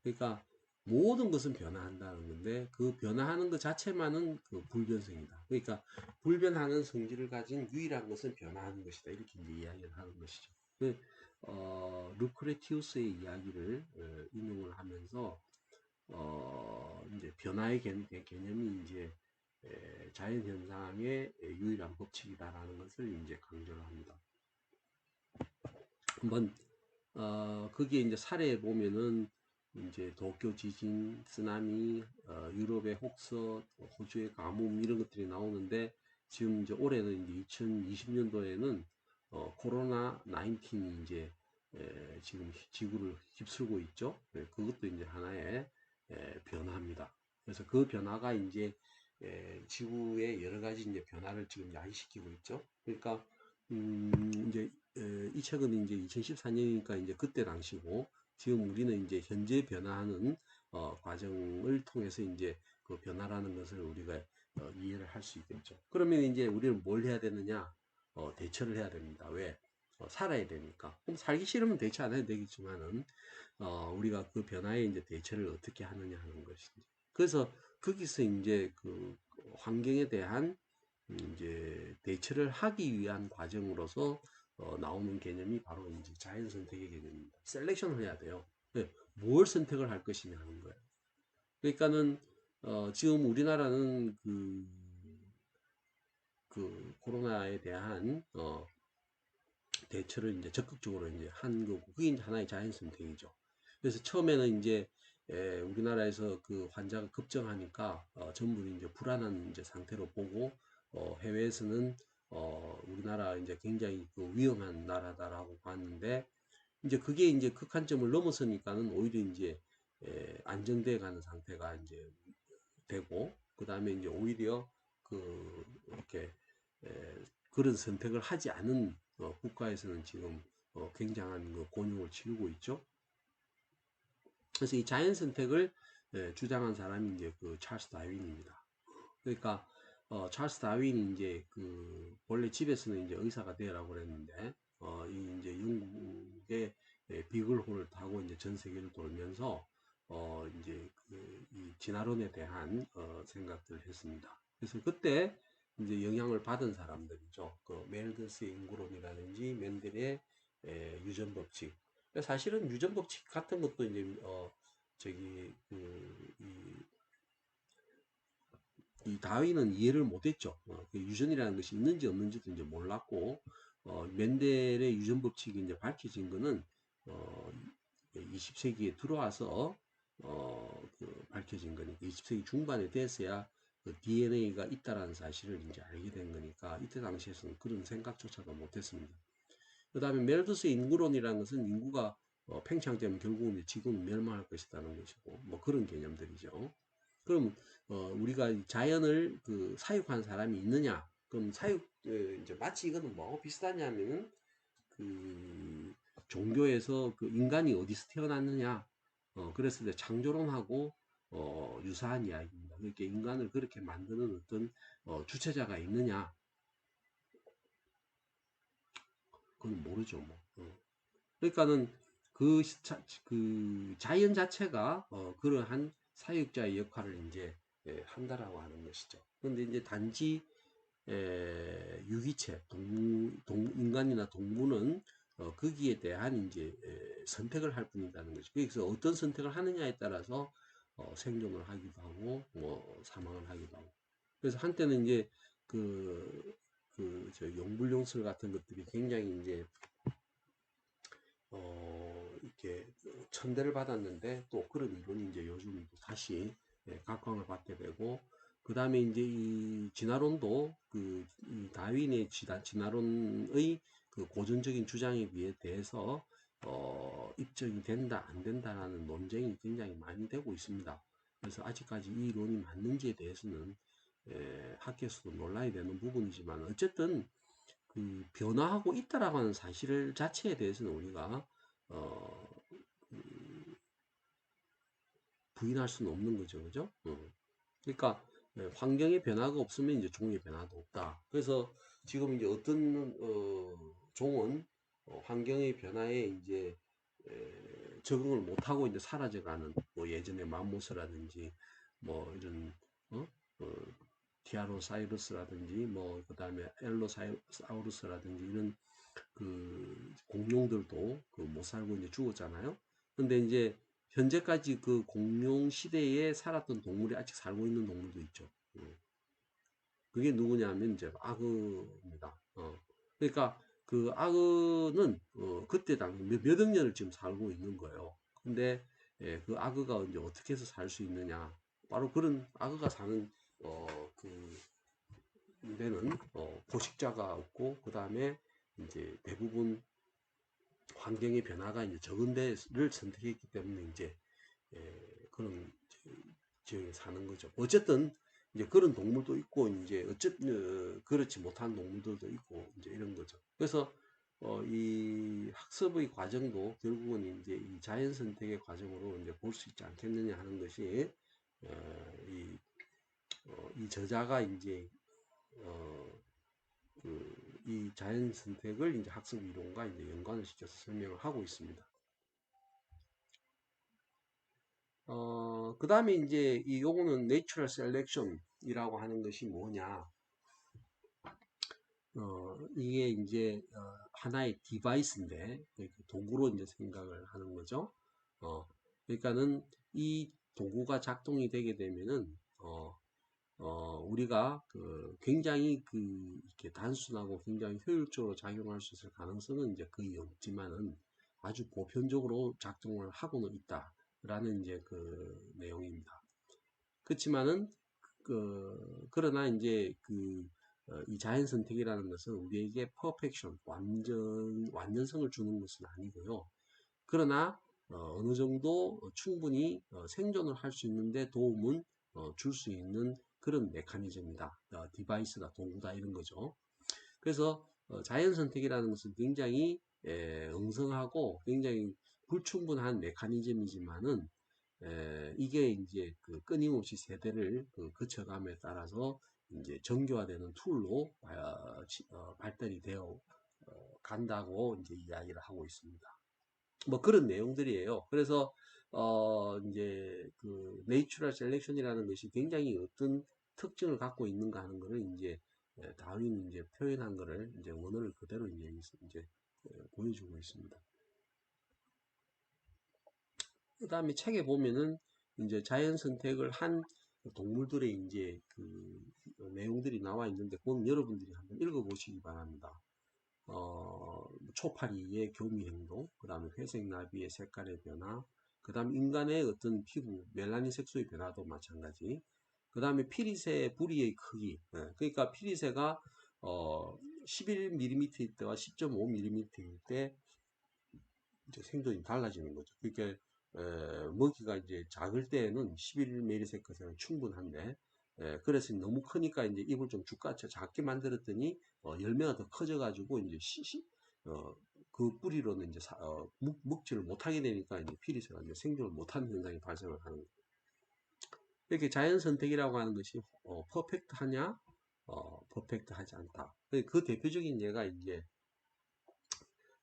그러니까 모든 것은 변화한다는 건데 그 변화하는 것 자체만은 그 불변성이다. 그러니까 불변하는 성질을 가진 유일한 것은 변화하는 것이다. 이렇게 이제 이야기를 하는 것이죠. 루크레티우스의 이야기를 인용을 하면서 이제 변화의 개념이 이제 자연 현상의 유일한 법칙이다라는 것을 이제 강조를 합니다. 한번 거기에 이제 사례에 보면은 이제 도쿄 지진, 쓰나미, 유럽의 혹서, 호주의 가뭄 이런 것들이 나오는데 지금 이제 올해는 이제 2020년도에는 코로나 19이 이제 지금 지구를 휩쓸고 있죠. 그것도 이제 하나의 변화입니다. 그래서 그 변화가 이제 지구의 여러 가지 이제 변화를 지금 야기시키고 있죠. 그러니까 이제 이 책은 이제 2014년이니까 이제 그때 당시고 지금 우리는 이제 현재 변화하는 과정을 통해서 이제 그 변화라는 것을 우리가 이해를 할 수 있겠죠. 그러면 이제 우리는 뭘 해야 되느냐? 대처를 해야 됩니다. 왜? 살아야 되니까. 그럼 살기 싫으면 대처 안 해도 되겠지만은 우리가 그 변화에 이제 대처를 어떻게 하느냐 하는 것이지. 그래서 거기서 이제 그 환경에 대한 이제 대처를 하기 위한 과정으로서 나오는 개념이 바로 이제 자연 선택의 개념입니다. 셀렉션을 해야 돼요. 네, 뭘 선택을 할 것이냐 하는 거예요. 그러니까는 지금 우리나라는 그 코로나에 대한 대처를 이제 적극적으로 이제 한 거고, 그게 이제 하나의 자연 선택이죠. 그래서 처음에는 이제 우리나라에서 그 환자가 급증하니까 전부 이제 불안한 이제 상태로 보고, 해외에서는 우리나라 이제 굉장히 그 위험한 나라다라고 봤는데, 이제 그게 이제 극한점을 넘어서니까는 오히려 이제 안정돼 가는 상태가 이제 되고, 그 다음에 이제 오히려 그 이렇게 그런 선택을 하지 않은 국가에서는 지금 굉장한 그 곤욕을 치르고 있죠. 그래서 이 자연 선택을 주장한 사람이 이제 그 찰스 다윈입니다. 그러니까 찰스 다윈이 이제 그 원래 집에서는 이제 의사가 되라고 그랬는데 이 이제 영국의 비글호를 타고 이제 전 세계를 돌면서 이제 이 진화론에 대한 생각들을 했습니다. 그래서 그때 이제 영향을 받은 사람들이죠. 그 멜더스의 인구론이라든지 맨델의 유전 법칙. 사실은 유전 법칙 같은 것도 이제 저기 이 다윈은 이해를 못했죠. 그 유전이라는 것이 있는지 없는지도 이제 몰랐고, 멘델의 유전 법칙이 이제 밝혀진 거는 20세기에 들어와서 그 밝혀진 거니까 20세기 중반에 돼서야 그 DNA가 있다라는 사실을 이제 알게 된 거니까 이때 당시에서는 그런 생각조차도 못했습니다. 그 다음에 멜더스 인구론이라는 것은 인구가 팽창되면 결국은 지구는 멸망할 것이라는 것이고 뭐 그런 개념들이죠. 그럼 우리가 자연을 그 사육한 사람이 있느냐? 그럼 사육 이제 마치 이거는 뭐하고 비슷하냐면 그 종교에서 그 인간이 어디서 태어났느냐? 그랬을 때 창조론하고 유사한 이야기입니다. 그렇게 인간을 그렇게 만드는 어떤 주체자가 있느냐? 그건 모르죠, 뭐. 그러니까는 그 자연 자체가 그러한 사육자의 역할을 이제 한다라고 하는 것이죠. 그런데 이제 단지 유기체, 인간이나 동물은 거기에 대한 이제 선택을 할 뿐이라는 거죠. 그래서 어떤 선택을 하느냐에 따라서 생존을 하기도 하고 뭐 사망을 하기도 하고. 그래서 한때는 이제 저 용불용설 같은 것들이 굉장히 이제 이렇게 천대를 받았는데 또 그런 이론이 이제 요즘 다시 각광을 받게 되고, 그 다음에 이제 이 진화론도 이 다윈의 진화론의 그 고전적인 주장에 비해 대해서 입증이 된다 안 된다라는 논쟁이 굉장히 많이 되고 있습니다. 그래서 아직까지 이 이론이 맞는지에 대해서는 학계에서도 논란이 되는 부분이지만, 어쨌든 그 변화하고 있다라고 하는 사실 자체에 대해서는 우리가 어, 부인할 수는 없는 거죠, 그죠? 그러니까 환경의 변화가 없으면 이제 종의 변화도 없다. 그래서 지금 이제 어떤 종은 환경의 변화에 이제 적응을 못하고 이제 사라져가는, 뭐 예전에 맘모스라든지 뭐 이런 어? 어, 티아노사이루스라든지 뭐 그다음에 엘로사우루스라든지 이런 그 공룡들도 그 못 살고 이제 죽었잖아요. 근데 이제 현재까지 그 공룡 시대에 살았던 동물이 아직 살고 있는 동물도 있죠. 그게 누구냐면 이제 악어입니다. 그러니까 그 악어는 그때 당시 몇억 년을 지금 살고 있는 거예요. 근데 그 악어가 이제 어떻게 해서 살 수 있느냐? 바로 그런 악어가 사는 그 데는 포식자가 없고, 그 다음에 이제 대부분 환경의 변화가 이제 적은 데를 선택했기 때문에 이제 그런 지역에 사는 거죠. 어쨌든 이제 그런 동물도 있고 이제 그렇지 못한 동물들도 있고 이제 이런 거죠. 그래서 이 학습의 과정도 결국은 이제 이 자연 선택의 과정으로 이제 볼 수 있지 않겠느냐 하는 것이 이 저자가 이제 이 자연 선택을 이제 학습 이론과 이제 연관을 시켜서 설명을 하고 있습니다. 그 다음에 이제 이 요거는 Natural Selection이라고 하는 것이 뭐냐. 이게 이제 하나의 디바이스인데 도구로 이제 생각을 하는 거죠. 그러니까는 이 도구가 작동이 되게 되면은 우리가 굉장히 이렇게 단순하고 굉장히 효율적으로 작용할 수 있을 가능성은 이제 거의 없지만은 아주 보편적으로 작동을 하고는 있다라는 이제 그 내용입니다. 그렇지만은 그러나 이제 이 자연 선택이라는 것은 우리에게 퍼펙션, 완전성을 주는 것은 아니고요. 그러나 어느 정도 충분히 생존을 할 수 있는데 도움은 줄 수 있는 그런 메커니즘이다. 디바이스다, 도구다 이런 거죠. 그래서 자연 선택이라는 것은 굉장히 엉성하고 굉장히 불충분한 메커니즘이지만은 이게 이제 끊임없이 세대를 거쳐감에 따라서 이제 정교화되는 툴로 발달이 되어 간다고 이제 이야기를 하고 있습니다. 뭐 그런 내용들이에요. 그래서 이제 내추럴 셀렉션이라는 것이 굉장히 어떤 특징을 갖고 있는가 하는 거를 이제 다윈이 이제 표현한 거를 이제 원어를 그대로 이제 보여주고 있습니다. 그 다음에 책에 보면은 이제 자연 선택을 한 동물들의 이제 내용들이 나와 있는데 그건 여러분들이 한번 읽어보시기 바랍니다. 초파리의 교미 행동, 그 다음에 회색 나비의 색깔의 변화, 그 다음 인간의 어떤 피부, 멜라닌 색소의 변화도 마찬가지. 그 다음에 피리새 부리의 크기. 그러니까 피리새가 11mm일 때와 10.5mm일 때 이제 생존이 달라지는 거죠. 그러니까 먹이가 이제 작을 때에는 11ms는 충분한데 그래서 너무 크니까 이제 입을 좀 죽같이 작게 만들었더니 열매가 더 커져가지고 이제 그 뿌리로는 이제 먹지를 못하게 되니까 이제 피리새가 이제 생존을 못하는 현상이 발생을 하는 거예요. 이렇게 자연 선택이라고 하는 것이 퍼펙트하냐? 퍼펙트하지 않다. 그 대표적인 예가 이제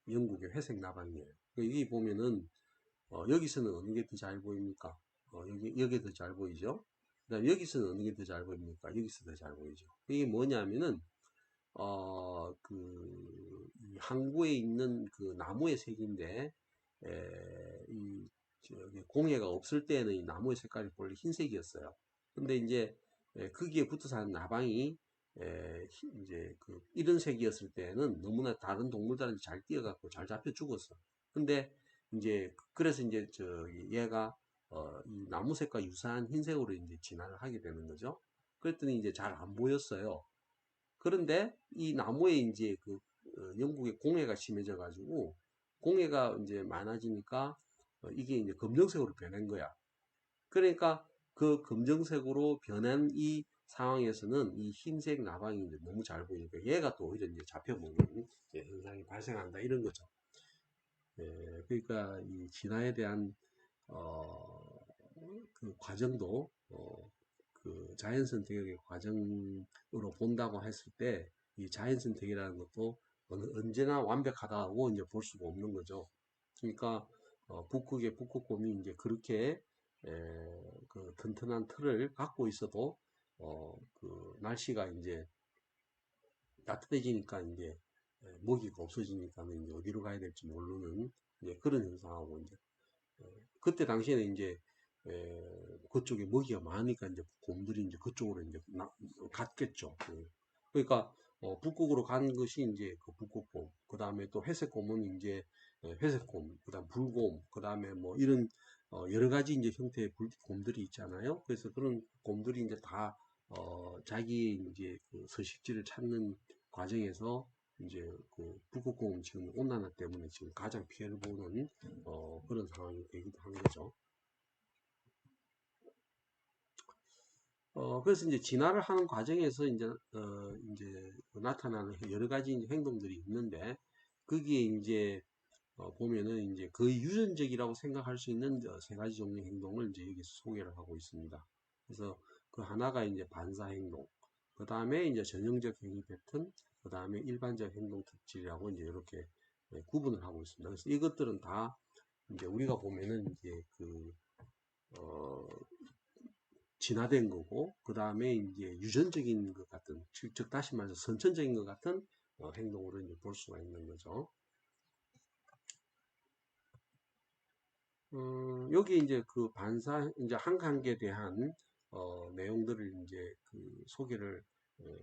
영국의 회색 나방이에요. 여기 보면은 여기서는 어느 게 더 잘 보입니까? 여기 더 잘 보이죠? 그 다음 여기서는 어느 게 더 잘 보입니까? 여기서 더 잘 보이죠? 이게 뭐냐면은, 이 항구에 있는 그 나무의 색인데, 공해가 없을 때는 이 나무의 색깔이 원래 흰색이었어요. 근데 이제, 거기에 붙어서 한 나방이, 이제 이런 색이었을 때는 너무나 다른 동물들한테 잘 뛰어갖고 잘 잡혀 죽었어. 근데 이제 그래서 이제 얘가 이 나무색과 유사한 흰색으로 이제 진화를 하게 되는 거죠. 그랬더니 이제 잘 안 보였어요. 그런데 이 나무에 이제 영국의 공해가 심해져 가지고 공해가 이제 많아지니까 이게 이제 검정색으로 변한 거야. 그러니까 그 검정색으로 변한 이 상황에서는 이 흰색 나방이 이제 너무 잘 보이니까 얘가 또 오히려 이제 잡혀먹는 현상이 발생한다 이런 거죠. 그러니까 이 진화에 대한 그 과정도 그 자연 선택의 과정으로 본다고 했을 때 이 자연 선택이라는 것도 언제나 완벽하다고 이제 볼 수가 없는 거죠. 그러니까 북극의 북극곰이 이제 그렇게 그 튼튼한 틀을 갖고 있어도 날씨가 이제 따뜻해지니까 이제 먹이가 없어지니까는 이제 어디로 가야 될지 모르는 이제 그런 현상하고 이제 그때 당시에는 이제 그쪽에 먹이가 많으니까 이제 곰들이 이제 그쪽으로 이제 갔겠죠. 그러니까 북극으로 간 것이 이제 그 북극곰, 그 다음에 또 회색곰은 이제 회색곰, 그 다음 불곰, 그 다음에 뭐 이런 여러 가지 이제 형태의 곰들이 있잖아요. 그래서 그런 곰들이 이제 다 자기 이제 그 서식지를 찾는 과정에서 이제 북극곰은 지금 온난화 때문에 지금 가장 피해를 보는 그런 상황이 되기도 한 거죠. 그래서 이제 진화를 하는 과정에서 이제 나타나는 여러 가지 이제 행동들이 있는데, 거기에 이제, 보면은 이제 거의 유전적이라고 생각할 수 있는 세 가지 종류의 행동을 이제 여기서 소개를 하고 있습니다. 그래서 그 하나가 이제 반사 행동, 그 다음에 이제 전형적 행위 패턴, 그 다음에 일반적 행동 특질이라고 이제 이렇게 구분을 하고 있습니다. 그래서 이것들은 다 이제 우리가 보면은 이제 어, 진화된 거고, 그 다음에 이제 유전적인 것 같은, 즉 다시 말해서 선천적인 것 같은 행동으로 이제 볼 수가 있는 거죠. 여기 이제 그 반사, 이제 한 관계에 대한 내용들을 이제 그 소개를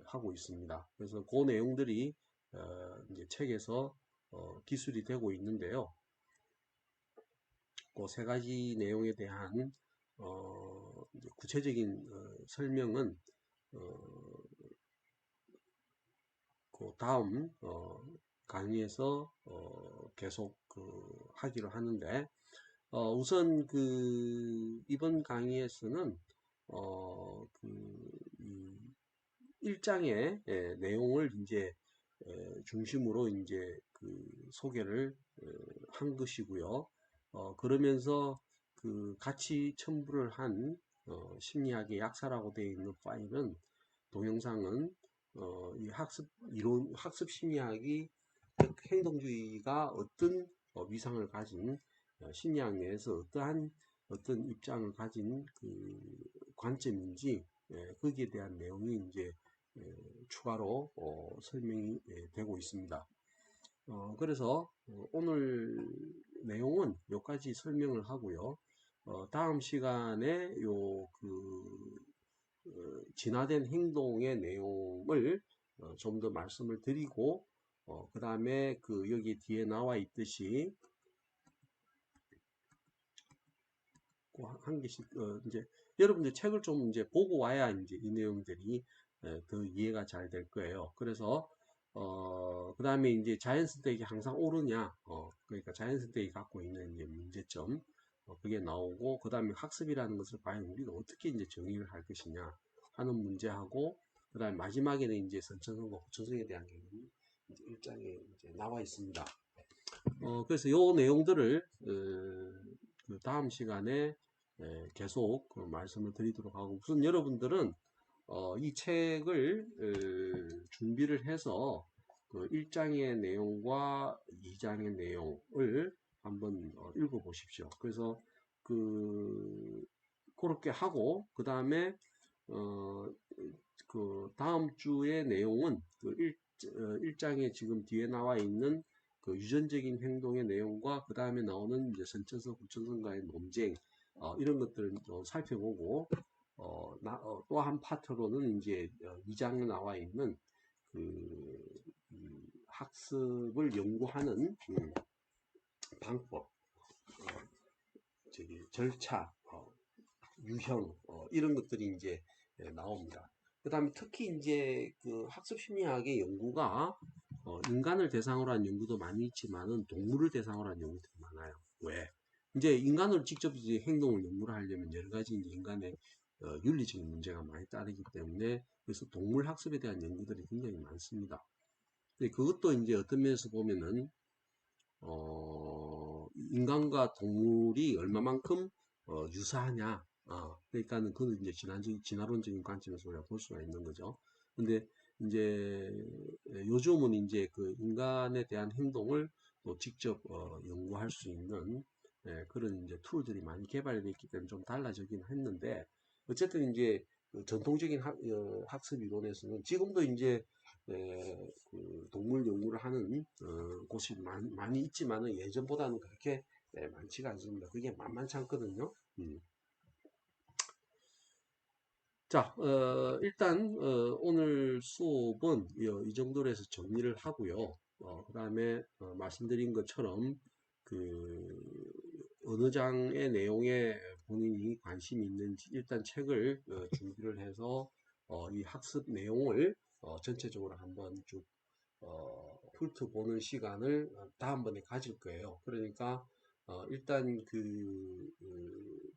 하고 있습니다. 그래서 그 내용들이 이제 책에서 기술이 되고 있는데요. 그 세 가지 내용에 대한 이제 구체적인 설명은 그 다음 강의에서 계속 하기로 하는데 우선 그 이번 강의에서는 그 1장의 내용을 이제 중심으로 이제 그 소개를 한 것이고요. 그러면서 그 같이 첨부를 한 심리학의 약사라고 되어 있는 파일은 동영상은 이 학습 이론 학습 심리학이 행동주의가 어떤 위상을 가진 심리학 내에서 어떠한 어떤 입장을 가진 그 관점인지 거기에 대한 내용이 이제 추가로 설명이 되고 있습니다. 그래서 오늘 내용은 여기까지 설명을 하고요. 다음 시간에 진화된 행동의 내용을 좀 더 말씀을 드리고 그 다음에 그 여기 뒤에 나와 있듯이 한 개씩 이제 여러분들 책을 좀 이제 보고 와야 이제 이 내용들이 더 이해가 잘 될 거예요. 그래서 그 다음에 이제 자연 선택이 항상 옳으냐 그러니까 자연 선택이 갖고 있는 이제 문제점 그게 나오고 그 다음에 학습이라는 것을 과연 우리가 어떻게 이제 정의를 할 것이냐 하는 문제하고 그 다음에 마지막에는 이제 선천성과 후천성에 대한 개념이 이제 일장에 이제 나와 있습니다. 그래서 요 내용들을 그 다음 시간에 계속 말씀을 드리도록 하고 우선 여러분들은 이 책을 준비를 해서 그 1장의 내용과 2장의 내용을 한번 읽어 보십시오. 그래서 그렇게 하고 그 다음에 그 다음 주의 내용은 그 1장에 지금 뒤에 나와 있는 그 유전적인 행동의 내용과 그 다음에 나오는 이제 선천성, 후천성과의 논쟁 이런 것들을 좀 살펴보고 또 한 파트로는 이제 2장에 나와 있는 그 학습을 연구하는 방법, 절차, 유형 이런 것들이 이제 나옵니다. 그 다음에 특히 이제 그 학습 심리학의 연구가 인간을 대상으로 한 연구도 많이 있지만은 동물을 대상으로 한 연구들이 많아요. 왜? 이제 인간으로 직접 이제 행동을 연구를 하려면 여러 가지 이제 인간의 윤리적인 문제가 많이 따르기 때문에 그래서 동물 학습에 대한 연구들이 굉장히 많습니다. 근데 그것도 이제 어떤 면에서 보면은 인간과 동물이 얼마만큼 유사하냐. 그러니까는 그건 이제 진화론적인 관점에서 우리가 볼 수가 있는 거죠. 근데 이제 요즘은 이제 그 인간에 대한 행동을 또 직접 연구할 수 있는 그런 이제 툴들이 많이 개발되어 있기 때문에 좀 달라지긴 했는데 어쨌든 이제 그 전통적인 학습 이론에서는 지금도 이제 그 동물 연구를 하는 곳이 많이 있지만은 예전보다는 그렇게 많지가 않습니다. 그게 만만치 않거든요. 자, 일단 오늘 수업은 이 정도로 해서 정리를 하고요. 그 다음에 말씀드린 것처럼 그 어느 장의 내용에 본인이 관심이 있는지 일단 책을 준비를 해서 이 학습 내용을 전체적으로 한번 쭉 훑어보는 시간을 다음번에 가질 거예요. 그러니까 일단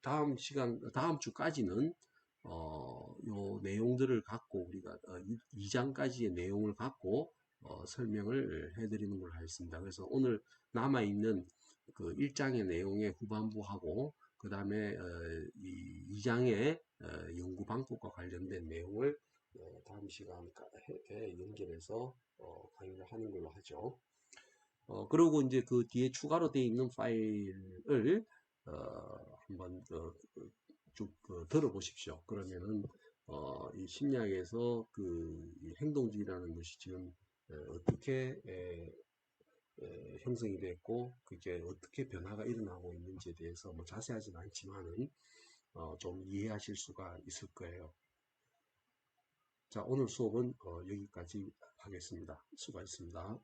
다음 주까지는 요 내용들을 갖고 우리가 2장까지의 내용을 갖고 설명을 해드리는 걸로 하겠습니다. 그래서 오늘 남아있는 그 1장의 내용의 후반부하고 그 다음에 이 2장의 연구 방법과 관련된 내용을 다음 시간에 연결해서 강의를 하는 걸로 하죠. 그리고 이제 그 뒤에 추가로 되어 있는 파일을 한번 쭉 들어보십시오. 그러면은 이 심리학에서 이 행동주의라는 것이 지금 어떻게 형성이 됐고 그게 어떻게 변화가 일어나고 있는지에 대해서 뭐 자세하지는 않지만은 좀 이해하실 수가 있을 거예요. 자, 오늘 수업은 여기까지 하겠습니다. 수고하셨습니다.